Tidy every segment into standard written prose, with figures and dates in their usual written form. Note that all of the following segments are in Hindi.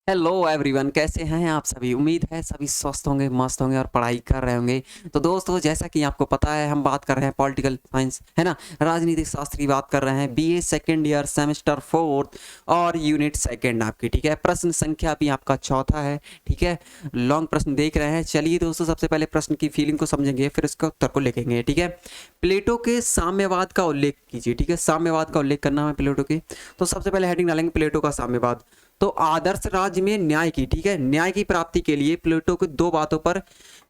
हेलो एवरीवन, कैसे हैं आप सभी। उम्मीद है सभी स्वस्थ होंगे, मस्त होंगे और पढ़ाई कर रहे होंगे। तो दोस्तों, जैसा कि आपको पता है, हम बात कर रहे हैं पॉलिटिकल साइंस, है ना, राजनीतिक शास्त्र की बात कर रहे हैं। बीए सेकंड ईयर सेमेस्टर 4 और यूनिट सेकंड आपकी, ठीक है। प्रश्न संख्या भी आपका चौथा है, ठीक है। लॉन्ग प्रश्न देख रहे हैं। चलिए दोस्तों, सबसे पहले प्रश्न की फीलिंग को समझेंगे, फिर उसका उत्तर को लिखेंगे, ठीक है। प्लेटो के साम्यवाद का उल्लेख कीजिए, ठीक है। साम्यवाद का उल्लेख करना है प्लेटो के। तो सबसे पहले हेडिंग डालेंगे प्लेटो का साम्यवाद। तो आदर्श राज्य में न्याय की, ठीक है, न्याय की प्राप्ति के लिए प्लेटो को दो बातों पर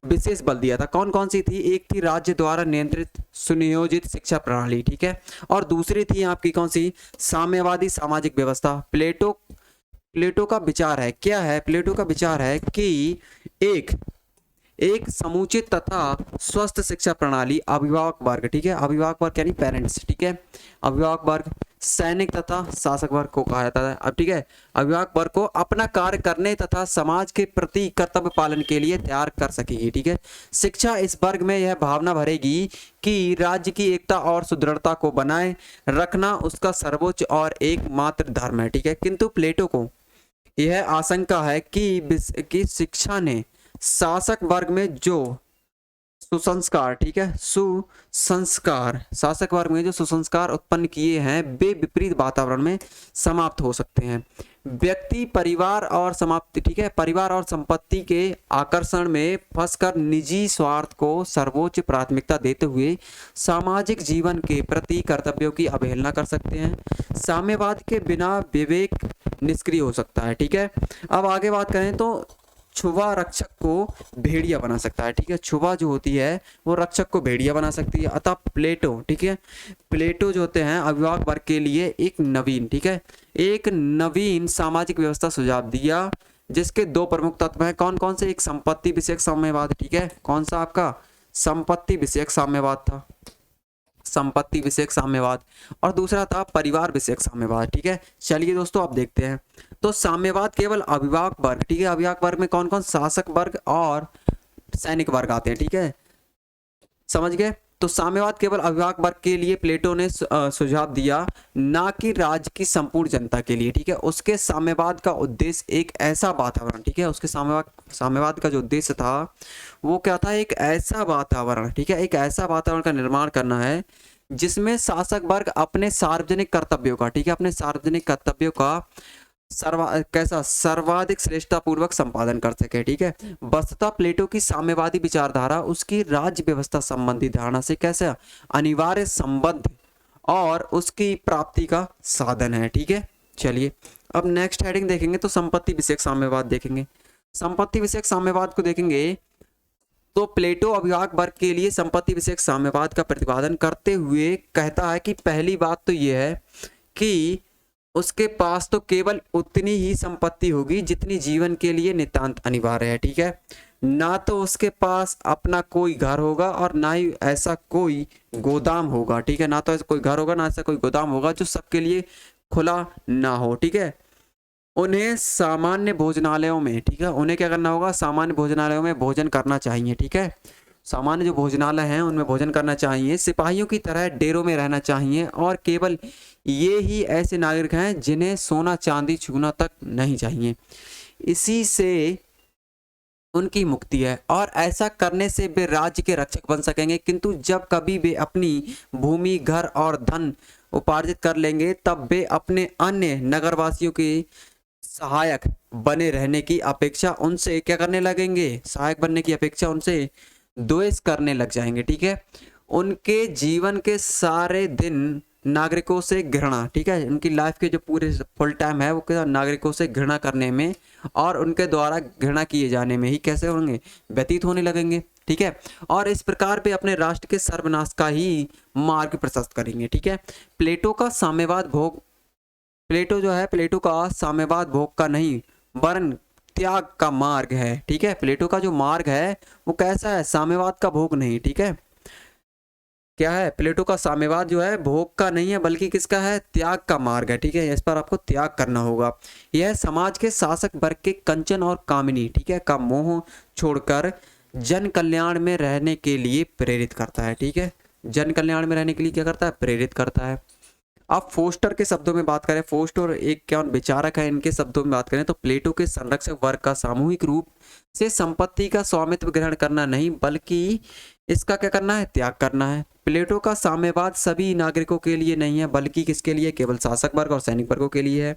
विशेष बल दिया था। कौन कौन सी थी? एक थी राज्य द्वारा नियंत्रित सुनियोजित शिक्षा प्रणाली, ठीक है। और दूसरी थी आपकी कौन सी? साम्यवादी सामाजिक व्यवस्था। प्लेटो प्लेटो का विचार है, क्या है? प्लेटो का विचार है कि एक एक समुचित तथा स्वस्थ शिक्षा प्रणाली अभिभावक वर्ग, ठीक है, अभिभावक वर्ग यानी पेरेंट्स, ठीक है, अभिभावक वर्ग, सैनिक तथा शासक वर्ग को कहा जाता है। अब ठीक है, अभिभावक वर्ग को अपना कार्य करने तथा समाज के प्रति कर्तव्य पालन के लिए तैयार कर सकेगी, ठीक है। शिक्षा इस वर्ग में यह भावना भरेगी कि राज्य की एकता और सुदृढ़ता को बनाए रखना उसका सर्वोच्च और एकमात्र धर्म है, ठीक है। किंतु प्लेटो को यह आशंका है कि शिक्षा ने शासक वर्ग में जो सुसंस्कार, ठीक है, सुसंस्कार, शासक वर्ग में जो सुसंस्कार उत्पन्न किए हैं वे विपरीत वातावरण में समाप्त हो सकते हैं। व्यक्ति परिवार और समाप्ति, ठीक है, परिवार और संपत्ति के आकर्षण में फंसकर निजी स्वार्थ को सर्वोच्च प्राथमिकता देते हुए सामाजिक जीवन के प्रति कर्तव्यों की अवहेलना कर सकते हैं। साम्यवाद के बिना विवेक निष्क्रिय हो सकता है, ठीक है। अब आगे बात करें तो छुआ रक्षक को भेड़िया बना सकता है, ठीक है। छुआ जो होती है वो रक्षक को भेड़िया बना सकती है। अतः प्लेटो, ठीक है, प्लेटो जो होते हैं अभिभावक वर्ग के लिए एक नवीन, ठीक है, एक नवीन सामाजिक व्यवस्था सुझाव दिया जिसके दो प्रमुख तत्व हैं। कौन कौन से? एक संपत्ति विषयक साम्यवाद, ठीक है। कौन सा आपका? संपत्ति विषयक साम्यवाद था, संपत्ति विषयक साम्यवाद। और दूसरा था परिवार विषयक साम्यवाद, ठीक है। चलिए दोस्तों, अब देखते हैं। तो साम्यवाद केवल अभिभावक वर्ग, ठीक है, अभिभावक वर्ग में कौन कौन? शासक वर्ग और सैनिक वर्ग आते हैं, ठीक है, समझ गए। तो साम्यवाद केवल अभिभावक वर्ग के लिए प्लेटो ने सुझाव दिया, ना कि राज्य की संपूर्ण जनता के लिए, ठीक है। उसके साम्यवाद का उद्देश्य एक ऐसा वातावरण, ठीक है, उसके साम्यवाद का जो उद्देश्य था वो क्या था? एक ऐसा वातावरण, ठीक है, एक ऐसा वातावरण का निर्माण करना है जिसमें शासक वर्ग अपने सार्वजनिक कर्तव्यों का, ठीक है, अपने सार्वजनिक कर्तव्यों का कैसा सर्वाधिक श्रेष्ठतापूर्वक संपादन कर सके, ठीक है। वस्तुतः प्लेटो की साम्यवादी विचारधारा उसकी राज्य व्यवस्था संबंधी धारणा से कैसा अनिवार्य संबंध और उसकी प्राप्ति का साधन है, ठीक है। चलिए अब नेक्स्ट हेडिंग देखेंगे तो संपत्ति विषयक साम्यवाद देखेंगे। संपत्ति विषयक साम्यवाद को देखेंगे तो प्लेटो अभिभावक वर्ग के लिए संपत्ति विषयक साम्यवाद का प्रतिपादन करते हुए कहता है कि पहली बात तो यह है कि उसके पास तो केवल उतनी ही संपत्ति होगी जितनी जीवन के लिए नितांत अनिवार्य है, ठीक है। ना तो उसके पास अपना कोई घर होगा और ना ही ऐसा कोई गोदाम होगा, ठीक है, ना तो ऐसा कोई घर होगा ना ऐसा कोई गोदाम होगा जो सबके लिए खुला ना हो, ठीक है। उन्हें सामान्य भोजनालयों में, ठीक है, उन्हें क्या करना होगा? सामान्य भोजनालयों में भोजन करना चाहिए, ठीक है। सामान्य जो भोजनालय हैं उनमें भोजन करना चाहिए। सिपाहियों की तरह डेरों में रहना चाहिए और केवल ये ही ऐसे नागरिक हैं जिन्हें सोना चांदी छूना तक नहीं चाहिए। इसी से उनकी मुक्ति है और ऐसा करने से वे राज्य के रक्षक बन सकेंगे। किंतु जब कभी वे अपनी भूमि, घर और धन उपार्जित कर लेंगे तब वे अपने अन्य नगरवासियों के सहायक बने रहने की अपेक्षा उनसे क्या करने लगेंगे? सहायक बनने की अपेक्षा उनसे द्वेष करने लग जाएंगे, ठीक है। उनके जीवन के सारे दिन नागरिकों से घृणा, ठीक है, उनकी लाइफ के जो पूरे फुल टाइम है वो क्या नागरिकों से घृणा करने में और उनके द्वारा घृणा किए जाने में ही कैसे होंगे? व्यतीत होने लगेंगे, ठीक है। और इस प्रकार वे अपने राष्ट्र के सर्वनाश का ही मार्ग प्रशस्त करेंगे, ठीक है। प्लेटो का साम्यवाद भोग प्लेटो जो है, प्लेटो का साम्यवाद भोग का नहीं वरन त्याग का मार्ग है, ठीक है। प्लेटो का जो मार्ग है वो कैसा है? साम्यवाद का भोग नहीं, ठीक है। क्या है? प्लेटो का साम्यवाद जो है भोग का नहीं है बल्कि किसका है? त्याग का मार्ग है, ठीक है। इस पर आपको त्याग करना होगा। यह समाज के शासक वर्ग के कंचन और कामिनी, ठीक है, का मोह छोड़कर जन कल्याण में रहने के लिए प्रेरित करता है, ठीक है। जन कल्याण में रहने के लिए क्या करता है? प्रेरित करता है। अब फोस्टर के शब्दों में बात करें, फोस्टर एक क्या विचारक है, इनके शब्दों में बात करें तो प्लेटो के संरक्षक वर्ग का सामूहिक रूप से संपत्ति का स्वामित्व ग्रहण करना नहीं बल्कि इसका क्या करना है, त्याग करना है। प्लेटो का साम्यवाद सभी नागरिकों के लिए नहीं है बल्कि किसके लिए, केवल शासक वर्ग और सैनिक वर्गों के लिए है।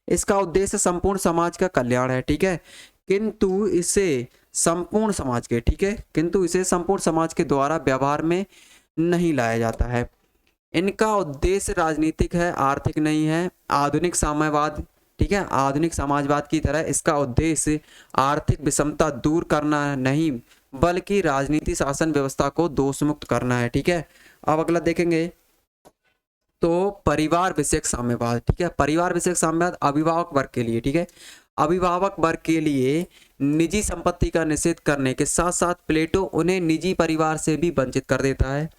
इसका उद्देश्य संपूर्ण समाज का कल्याण है, ठीक है, किंतु इसे संपूर्ण समाज के, ठीक है, किंतु इसे संपूर्ण समाज के द्वारा व्यवहार में नहीं लाया जाता है। इनका उद्देश्य राजनीतिक है, आर्थिक नहीं है। आधुनिक साम्यवाद, ठीक है, आधुनिक समाजवाद की तरह इसका उद्देश्य आर्थिक विषमता दूर करना नहीं बल्कि राजनीति शासन व्यवस्था को दोष मुक्त करना है, ठीक है। अब अगला देखेंगे तो परिवार विषयक साम्यवाद, ठीक है, परिवार विषयक साम्यवाद अभिभावक वर्ग के लिए, ठीक है, अभिभावक वर्ग के लिए निजी संपत्ति का निषेध करने के साथ साथ प्लेटो उन्हें निजी परिवार से भी वंचित कर देता है।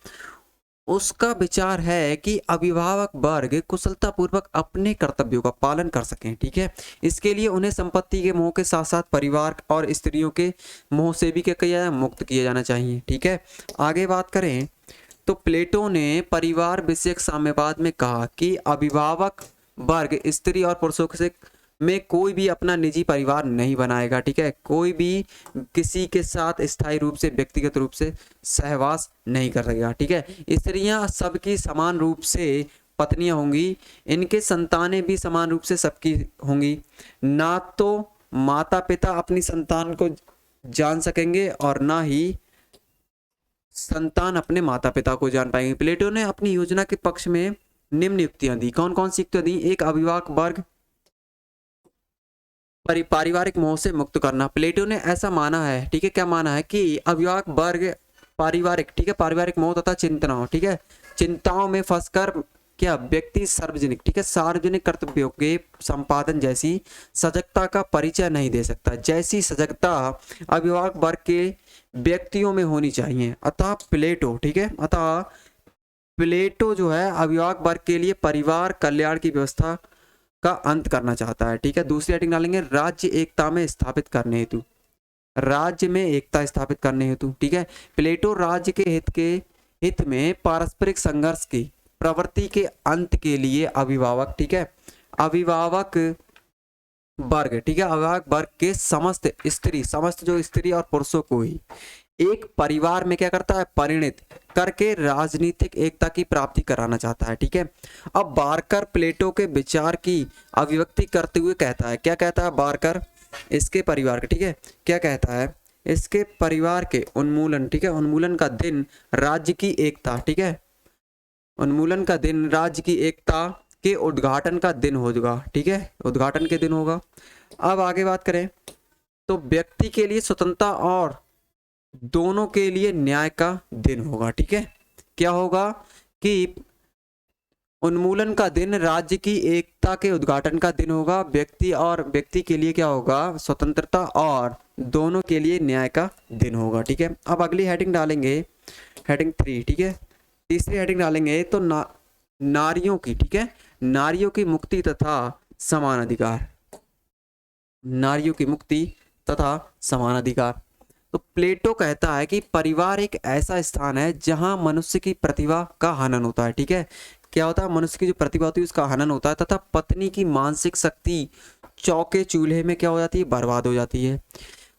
उसका विचार है कि अभिभावक वर्ग कुशलतापूर्वक अपने कर्तव्यों का पालन कर सकें, ठीक है, इसके लिए उन्हें संपत्ति के मोह के साथ साथ परिवार और स्त्रियों के मोह से भी क्या किया, मुक्त किया जाना चाहिए, ठीक है। आगे बात करें तो प्लेटो ने परिवार विषयक साम्यवाद में कहा कि अभिभावक वर्ग स्त्री और पुरुषों से में कोई भी अपना निजी परिवार नहीं बनाएगा, ठीक है, कोई भी किसी के साथ स्थायी रूप से व्यक्तिगत रूप से सहवास नहीं कर सकेगा, ठीक है। स्त्रियां सबकी समान रूप से पत्नियां होंगी, इनके संतानें भी समान रूप से सबकी होंगी। ना तो माता पिता अपनी संतान को जान सकेंगे और ना ही संतान अपने माता पिता को जान पाएंगे। प्लेटो ने अपनी योजना के पक्ष में निम्न युक्तियां दी। कौन कौन सी युक्तियां दी? एक, अभिभावक वर्ग पारिवारिक मोह से मुक्त करना। प्लेटो ने ऐसा माना है, ठीक है, क्या माना है कि अभिभावक वर्ग पारिवारिक, ठीक है, पारिवारिक मोह तथा चिंतनाओं, ठीक है, चिंताओं में फंसकर क्या व्यक्ति सार्वजनिक, ठीक है, सार्वजनिक कर्तव्यों के संपादन जैसी सजगता का परिचय नहीं दे सकता, जैसी सजगता अभिभावक वर्ग के व्यक्तियों में होनी चाहिए। अतः प्लेटो, ठीक है, अतः प्लेटो जो है अभिभावक वर्ग के लिए परिवार कल्याण की व्यवस्था का अंत करना चाहता है, ठीक है। दूसरी हेडिंग डालेंगे राज्य एकता में स्थापित करने हेतु, राज्य में एकता स्थापित करने हेतु, ठीक है। प्लेटो राज्य के हित में पारस्परिक संघर्ष की प्रवृत्ति के अंत के लिए अभिभावक, ठीक है, अभिभावक वर्ग, ठीक है, अभिभावक वर्ग के समस्त जो स्त्री और पुरुषों को ही एक परिवार में क्या करता है, परिणित करके राजनीतिक एकता की प्राप्ति कराना चाहता है, ठीक है। अब बारकर प्लेटो के विचार की अभिव्यक्ति करते हुए कहता है, क्या कहता है बारकर, इसके परिवार के, ठीक है, क्या कहता है, इसके परिवार के उन्मूलन, ठीक है, उन्मूलन का दिन राज्य की एकता, ठीक है, उन्मूलन का दिन राज्य की एकता के उद्घाटन का दिन होगा, ठीक है, उद्घाटन के दिन होगा। अब आगे बात करें तो व्यक्ति के लिए स्वतंत्रता और दोनों के लिए न्याय का दिन होगा, ठीक है। क्या होगा कि उन्मूलन का दिन राज्य की एकता के उद्घाटन का दिन होगा, व्यक्ति के लिए क्या होगा, स्वतंत्रता और दोनों के लिए न्याय का दिन होगा, ठीक है। अब अगली हेडिंग डालेंगे, हेडिंग 3, ठीक है, तीसरी हेडिंग डालेंगे तो नारियों की, ठीक है, नारियों की मुक्ति तथा समान अधिकार, नारियों की मुक्ति तथा समान अधिकार। तो प्लेटो कहता है कि परिवार एक ऐसा स्थान है जहां मनुष्य की प्रतिभा का हनन होता है, ठीक है, क्या होता है, मनुष्य की जो प्रतिभा होती है उसका हनन होता है तथा पत्नी की मानसिक शक्ति चौके चूल्हे में क्या हो जाती है, बर्बाद हो जाती है।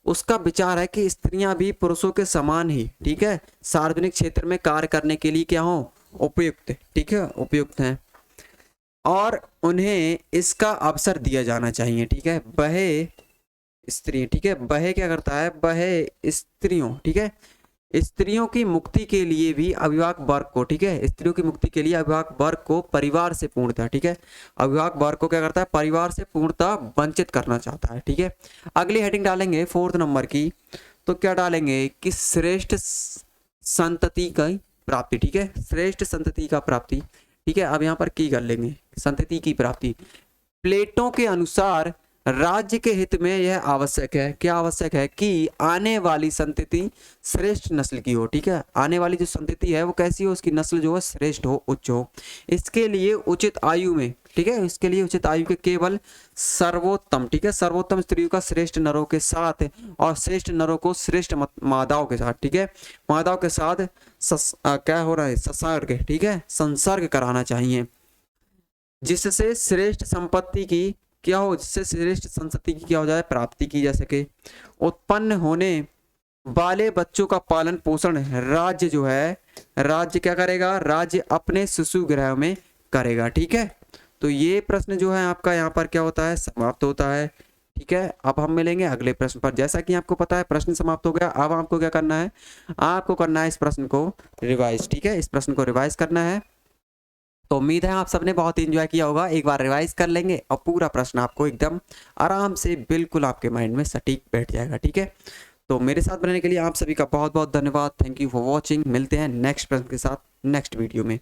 उसका विचार है कि स्त्रियां भी पुरुषों के समान ही, ठीक है, सार्वजनिक क्षेत्र में कार्य करने के लिए क्या हो, उपयुक्त, ठीक है, उपयुक्त हैं और उन्हें इसका अवसर दिया जाना चाहिए, ठीक है। वह स्त्री, ठीक है, वह क्या करता है, वह स्त्रियों, ठीक है, स्त्रियों की मुक्ति के लिए भी अभिभावक वर्ग को, ठीक है, स्त्रियों की मुक्ति के लिए अभिभावक वर्ग को परिवार से पूर्णतः, ठीक है, अभिभावक वर्ग को क्या करता है, परिवार से पूर्णतः वंचित करना चाहता है, ठीक है। अगली हेडिंग डालेंगे 4 नंबर की, तो क्या डालेंगे कि श्रेष्ठ संतति की प्राप्ति, ठीक है, श्रेष्ठ संतति का प्राप्ति, ठीक है। अब यहाँ पर की कर लेंगे, संतति की प्राप्ति। प्लेटो के अनुसार राज्य के हित में यह आवश्यक है, क्या आवश्यक है कि आने वाली संतति श्रेष्ठ नस्ल की हो, ठीक है, आने वाली जो संतति है वो कैसी हो, उसकी नस्ल जो है श्रेष्ठ हो, उच्च हो। इसके लिए उचित आयु में, ठीक है, इसके लिए उचित आयु के केवल सर्वोत्तम, ठीक है, सर्वोत्तम स्त्रियों का श्रेष्ठ नरों के साथ और श्रेष्ठ नरों को श्रेष्ठ मादाओं के साथ, ठीक है, मादाओं के साथ क्या हो रहा है, संसर्ग, ठीक है, संसर्ग कराना चाहिए। जिससे श्रेष्ठ संपत्ति की क्या हो, जिससे श्रेष्ठ संपत्ति की क्या हो जाए, प्राप्ति की जा सके। उत्पन्न होने वाले बच्चों का पालन पोषण राज्य जो है, राज्य क्या करेगा, राज्य अपने शिशु गृह में करेगा। ठीक है, तो ये प्रश्न जो है आपका यहाँ पर क्या होता है, समाप्त होता है। ठीक है, अब हम मिलेंगे अगले प्रश्न पर। जैसा कि आपको पता है प्रश्न समाप्त हो गया। अब आपको क्या करना है, आपको करना है इस प्रश्न को रिवाइज। ठीक है, इस प्रश्न को रिवाइज करना है। तो उम्मीद है आप सबने बहुत एंजॉय किया होगा। एक बार रिवाइज कर लेंगे और पूरा प्रश्न आपको एकदम आराम से बिल्कुल आपके माइंड में सटीक बैठ जाएगा। ठीक है, तो मेरे साथ बनने के लिए आप सभी का बहुत बहुत धन्यवाद। Thank you for watching. मिलते हैं नेक्स्ट प्रश्न के साथ नेक्स्ट वीडियो में।